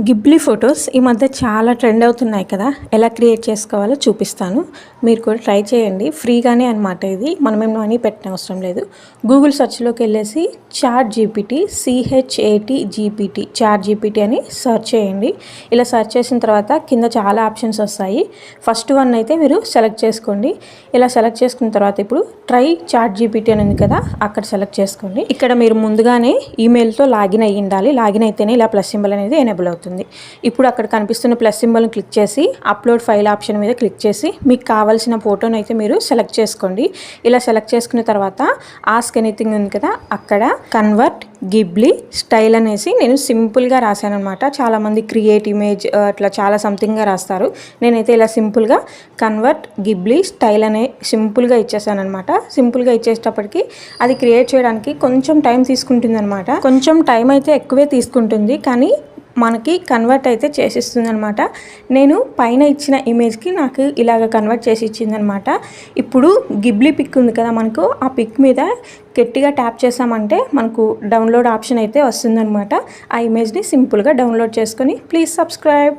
Ghibli photos ఈ మధ్య చాలా ట్రెండ్ అవుతున్నాయి కదా. ఎలా క్రియేట్ చేసుకోవాలో చూపిస్తాను. మీరు కూడా ట్రై చేయండి. ఫ్రీగానే అనమాట. ఇది మనమేం మనీ పెట్టిన అవసరం లేదు. గూగుల్ సెర్చ్లోకి వెళ్ళేసి చాట్ జీపీటీ చాట్ జీపీటీ అని సెర్చ్ చేయండి. ఇలా సెర్చ్ చేసిన తర్వాత కింద చాలా ఆప్షన్స్ వస్తాయి. ఫస్ట్ వన్ అయితే మీరు సెలెక్ట్ చేసుకోండి. ఇలా సెలెక్ట్ చేసుకున్న తర్వాత ఇప్పుడు ట్రై చాట్ జీపీటీ అని ఉంది కదా, అక్కడ సెలెక్ట్ చేసుకోండి. ఇక్కడ మీరు ముందుగానే ఈమెయిల్తో లాగిన్ అయ్యి ఉండాలి. లాగిన్ అయితేనే ఇలా ప్లస్ సింబల్ అనేది ఎనేబుల్ అవుతుంది. ఇప్పుడు అక్కడ కనిపిస్తున్న ప్లస్ సింబల్ని క్లిక్ చేసి అప్లోడ్ ఫైల్ ఆప్షన్ మీద క్లిక్ చేసి మీకు కావాల్సిన ఫోటోని అయితే మీరు సెలెక్ట్ చేసుకోండి. ఇలా సెలెక్ట్ చేసుకున్న తర్వాత ఆస్క్ ఎనీథింగ్ ఉంది కదా, అక్కడ కన్వర్ట్ గిబ్లీ స్టైల్ అనేసి నేను సింపుల్గా రాశాను అనమాట. చాలామంది క్రియేట్ ఇమేజ్ అట్లా చాలా సంథింగ్గా రాస్తారు. నేనైతే ఇలా సింపుల్గా కన్వర్ట్ గిబ్లీ స్టైల్ అనే సింపుల్గా ఇచ్చేసాను అనమాట. సింపుల్గా ఇచ్చేటప్పటికి అది క్రియేట్ చేయడానికి కొంచెం టైం తీసుకుంటుంది అనమాట. కొంచెం టైం అయితే ఎక్కువే తీసుకుంటుంది, కానీ మనకి కన్వర్ట్ అయితే చేసిస్తుంది అనమాట. నేను పైన ఇచ్చిన ఇమేజ్కి నాకు ఇలాగ కన్వర్ట్ చేసి ఇచ్చిందనమాట. ఇప్పుడు గిబ్లీ పిక్ ఉంది కదా మనకు, ఆ పిక్ మీద గట్టిగా ట్యాప్ చేసామంటే మనకు డౌన్లోడ్ ఆప్షన్ అయితే వస్తుందన్నమాట. ఆ ఇమేజ్ని సింపుల్గా డౌన్లోడ్ చేసుకొని ప్లీజ్ సబ్స్క్రైబ్.